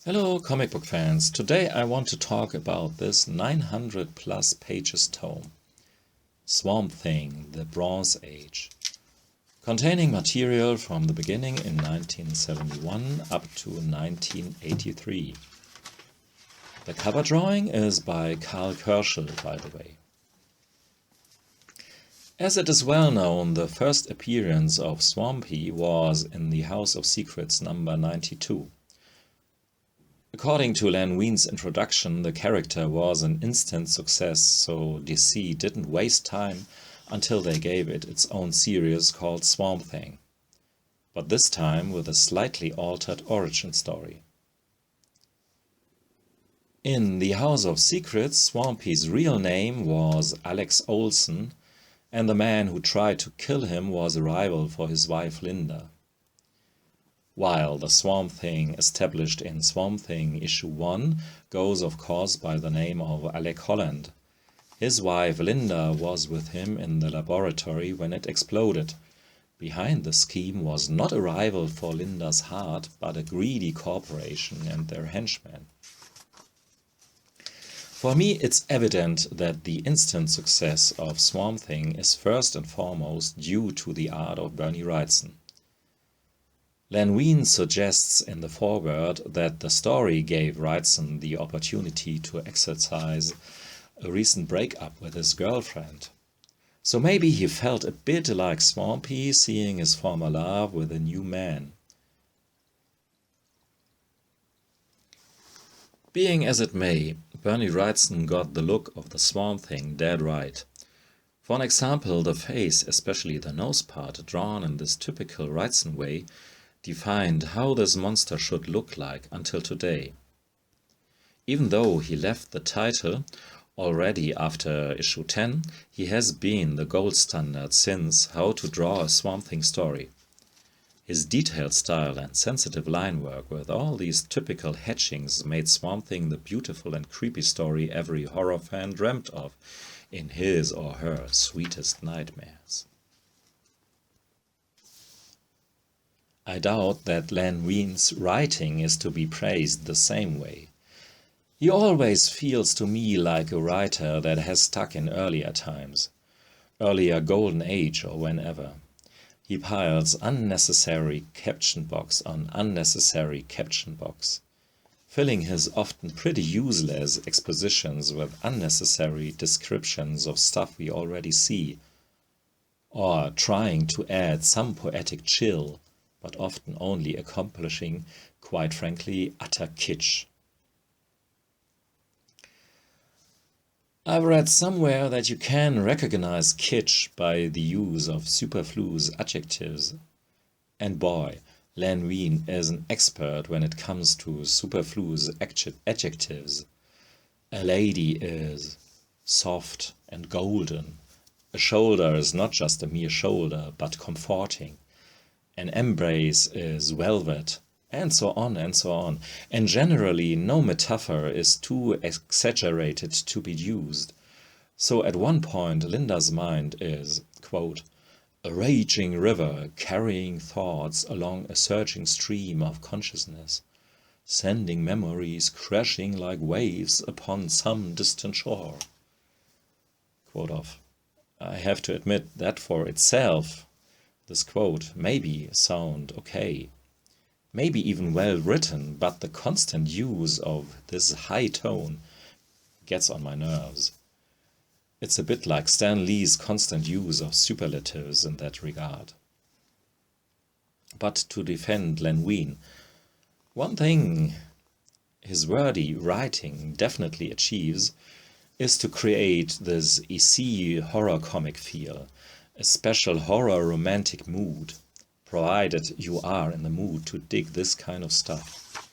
Hello comic book fans, today I want to talk about this 900 plus pages tome, Swamp Thing, the Bronze Age, containing material from the beginning in 1971 up to 1983. The cover drawing is by Karl Kerschel, by the way. As it is well known, the first appearance of Swampy was in the House of Secrets number 92. According to Len Wein's introduction, the character was an instant success, so DC didn't waste time until they gave it its own series called Swamp Thing, but this time with a slightly altered origin story. In the House of Secrets, Swampy's real name was Alex Olson, and the man who tried to kill him was a rival for his wife Linda. While the Swamp Thing established in Swamp Thing issue 1 goes of course by the name of Alec Holland. His wife Linda was with him in the laboratory when it exploded. Behind the scheme was not a rival for Linda's heart, but a greedy corporation and their henchmen. For me, it's evident that the instant success of Swamp Thing is first and foremost due to the art of Bernie Wrightson. Len Wein suggests in the foreword that the story gave Wrightson the opportunity to exercise a recent breakup with his girlfriend. So maybe he felt a bit like Swampy seeing his former love with a new man. Being as it may, Bernie Wrightson got the look of the Swamp Thing dead right. For an example, the face, especially the nose part, drawn in this typical Wrightson way, defined how this monster should look like until today. Even though he left the title already after issue 10, he has been the gold standard since how to draw a Swamp Thing story. His detailed style and sensitive line work with all these typical hatchings made Swamp Thing the beautiful and creepy story every horror fan dreamt of in his or her sweetest nightmares. I doubt that Len Wein's writing is to be praised the same way. He always feels to me like a writer that has stuck in earlier times, earlier golden age or whenever. He piles unnecessary caption box on unnecessary caption box, filling his often pretty useless expositions with unnecessary descriptions of stuff we already see, or trying to add some poetic chill, but often only accomplishing, quite frankly, utter kitsch. I've read somewhere that you can recognize kitsch by the use of superfluous adjectives. And boy, Len Wein is an expert when it comes to superfluous adjectives. A lady is soft and golden. A shoulder is not just a mere shoulder, but comforting. An embrace is velvet, and so on and so on. And generally no metaphor is too exaggerated to be used. So at one point Linda's mind is, quote, a raging river carrying thoughts along a surging stream of consciousness, sending memories crashing like waves upon some distant shore. Quote off. I have to admit that for itself, this quote maybe sound okay, maybe even well written, but the constant use of this high tone gets on my nerves. It's a bit like Stan Lee's constant use of superlatives in that regard. But to defend Len Wein, one thing his wordy writing definitely achieves is to create this EC horror comic feel, a special horror romantic mood, provided you are in the mood to dig this kind of stuff.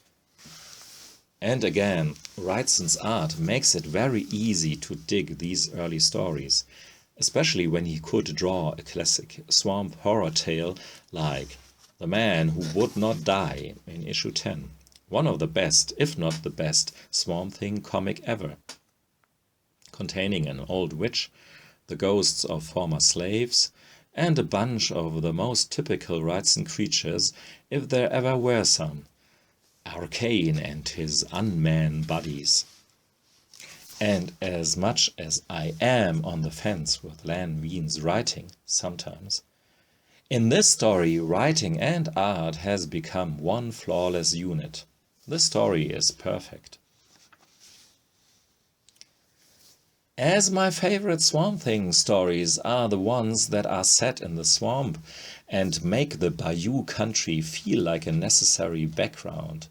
And again, Wrightson's art makes it very easy to dig these early stories, especially when he could draw a classic swamp horror tale like The Man Who Would Not Die in issue 10, one of the best, if not the best, Swamp Thing comic ever, containing an old witch, the ghosts of former slaves, and a bunch of the most typical Wrightson creatures, if there ever were some. arcane and his unmanned buddies. And as much as I am on the fence with Len Wein's writing sometimes, in this story writing and art has become one flawless unit. The story is perfect. As my favorite Swamp Thing stories are the ones that are set in the swamp and make the bayou country feel like a necessary background.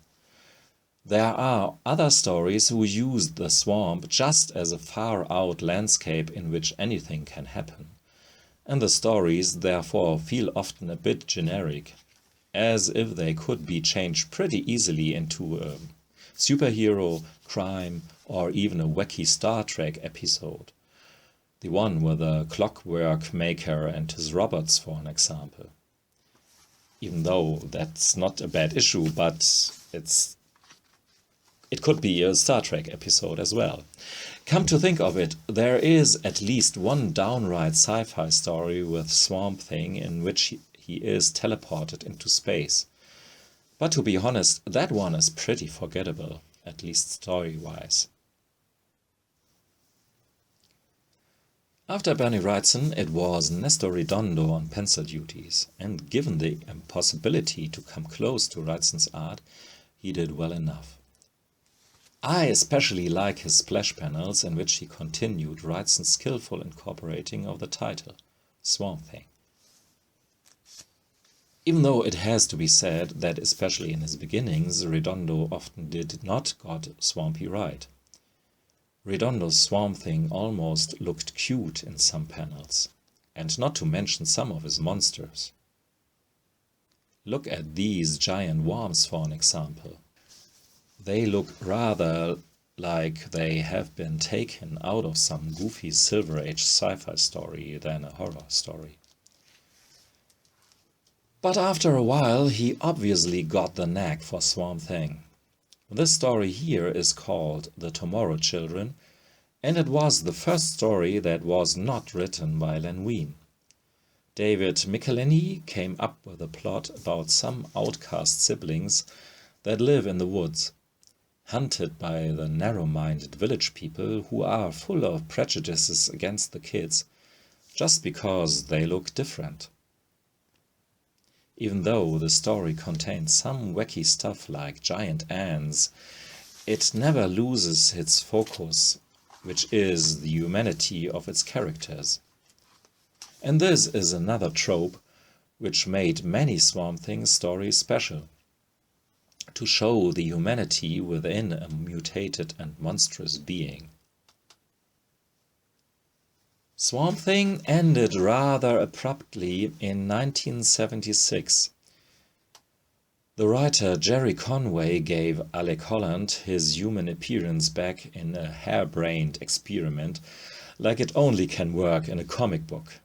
There are other stories who use the swamp just as a far-out landscape in which anything can happen, and the stories therefore feel often a bit generic, as if they could be changed pretty easily into a superhero, crime, or even a wacky Star Trek episode. The one with a clockwork maker and his robots, for an example. Even though that's not a bad issue, but it could be a Star Trek episode as well. Come to think of it, there is at least one downright sci-fi story with Swamp Thing in which he is teleported into space. But to be honest, that one is pretty forgettable, at least story-wise. After Bernie Wrightson, it was Nestor Redondo on pencil duties, and given the impossibility to come close to Wrightson's art, he did well enough. I especially like his splash panels in which he continued Wrightson's skillful incorporating of the title, Swamp Thing. Even though it has to be said that especially in his beginnings, Redondo often did not got swampy right. Redondo's Swamp Thing almost looked cute in some panels, and not to mention some of his monsters. Look at these giant worms for an example. They look rather like they have been taken out of some goofy Silver Age sci-fi story than a horror story. But after a while he obviously got the knack for Swamp Thing. This story here is called The Tomorrow Children, and it was the first story that was not written by Len Wein. David Michelinie came up with a plot about some outcast siblings that live in the woods, hunted by the narrow-minded village people who are full of prejudices against the kids, just because they look different. Even though the story contains some wacky stuff like giant ants, it never loses its focus, which is the humanity of its characters. And this is another trope which made many Swamp Thing stories special, to show the humanity within a mutated and monstrous being. Swamp Thing ended rather abruptly in 1976. The writer Jerry Conway gave Alec Holland his human appearance back in a harebrained experiment like it only can work in a comic book.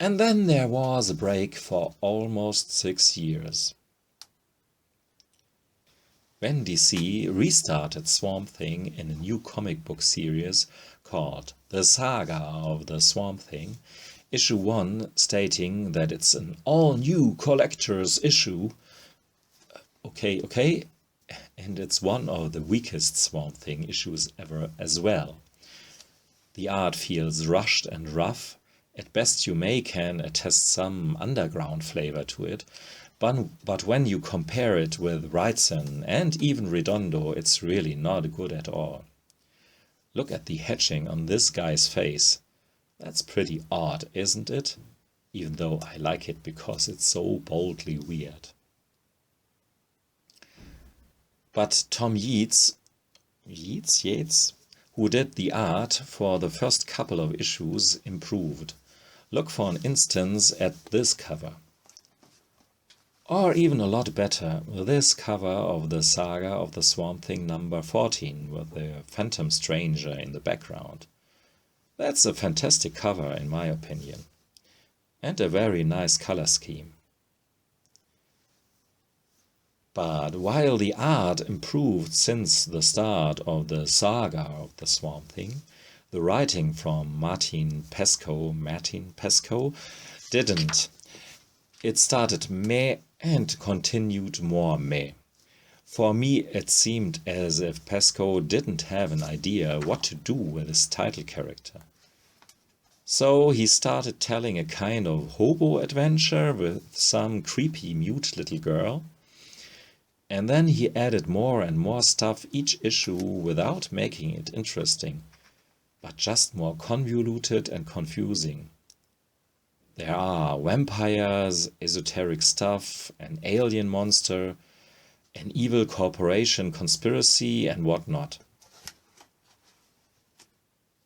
And then there was a break for almost 6 years. When DC restarted Swamp Thing in a new comic book series called The Saga of the Swamp Thing, issue 1 stating that it's an all-new collector's issue. Okay, and it's one of the weakest Swamp Thing issues ever as well. The art feels rushed and rough. At best you can attest some underground flavor to it, but when you compare it with Wrightson and even Redondo, it's really not good at all. Look at the hatching on this guy's face. That's pretty odd, isn't it? Even though I like it because it's so boldly weird. But Tom Yeats, who did the art for the first couple of issues, improved. Look for an instance at this cover. Or even a lot better, this cover of the Saga of the Swamp Thing number 14 with the Phantom Stranger in the background. That's a fantastic cover in my opinion, and a very nice color scheme. But while the art improved since the start of the Saga of the Swamp Thing, the writing from Martin Pesco didn't. It started meh and continued more meh. For me, it seemed as if Pascoe didn't have an idea what to do with his title character. So he started telling a kind of hobo adventure with some creepy mute little girl. And then he added more and more stuff each issue without making it interesting, but just more convoluted and confusing. There are vampires, esoteric stuff, an alien monster, an evil corporation conspiracy, and whatnot.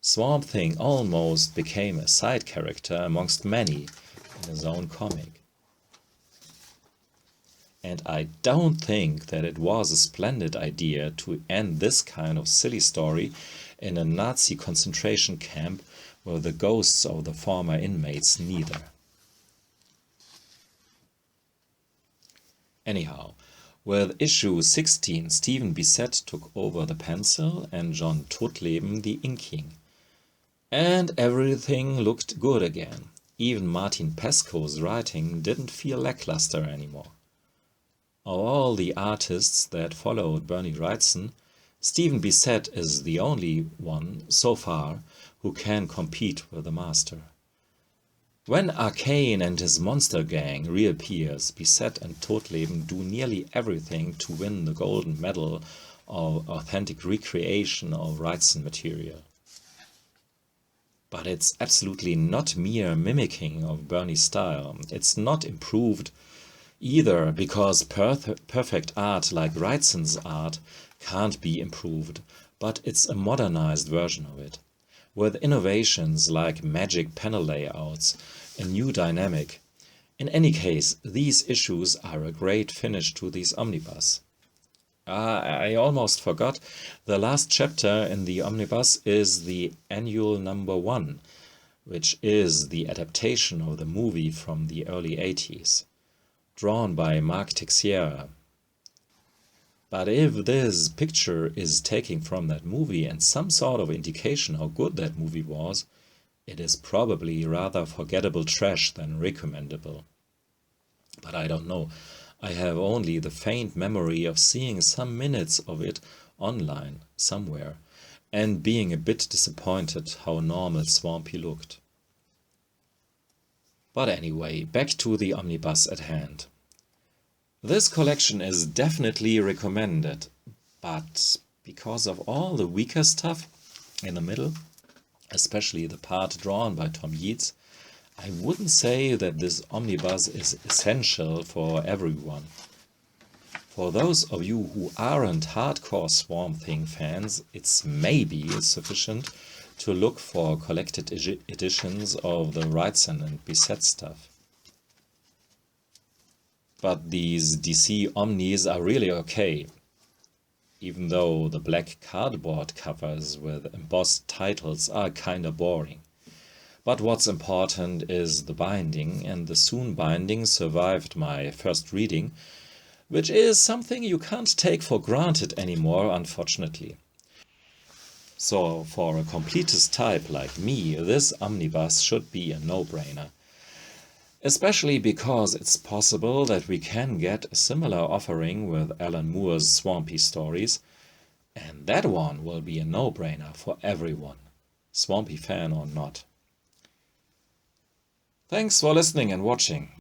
Swamp Thing almost became a side character amongst many in his own comic. And I don't think that it was a splendid idea to end this kind of silly story in a Nazi concentration camp with the ghosts of the former inmates neither. Anyhow, with issue 16, Stephen Bissette took over the pencil and John Todleben the inking. And everything looked good again. Even Martin Pascoe's writing didn't feel lackluster anymore. Of all the artists that followed Bernie Wrightson, Stephen Bissette is the only one, so far, who can compete with the master. When Arcane and his monster gang reappears, Bissette and Todleben do nearly everything to win the golden medal of authentic recreation of Wrightson material. But it's absolutely not mere mimicking of Bernie's style. It's not improved either, because perfect art like Wrightson's art can't be improved, but it's a modernized version of it, with innovations like magic panel layouts, a new dynamic. In any case, these issues are a great finish to this omnibus. I almost forgot, the last chapter in the omnibus is the annual number 1, which is the adaptation of the movie from the early 80s. Drawn by Mark Teixeira. But if this picture is taken from that movie and some sort of indication how good that movie was, it is probably rather forgettable trash than recommendable. But I don't know. I have only the faint memory of seeing some minutes of it online somewhere and being a bit disappointed how normal Swampy looked. But anyway, back to the omnibus at hand. This collection is definitely recommended, but because of all the weaker stuff in the middle, especially the part drawn by Tom Yeats, I wouldn't say that this omnibus is essential for everyone. For those of you who aren't hardcore Swamp Thing fans, it's maybe sufficient to look for collected editions of the Wrightson and Bissette stuff. But these DC Omnis are really okay, even though the black cardboard covers with embossed titles are kinda boring. But what's important is the binding, and the Soon binding survived my first reading, which is something you can't take for granted anymore, unfortunately. So for a completist type like me, this omnibus should be a no-brainer. Especially because it's possible that we can get a similar offering with Alan Moore's Swampy stories, and that one will be a no-brainer for everyone, Swampy fan or not. Thanks for listening and watching.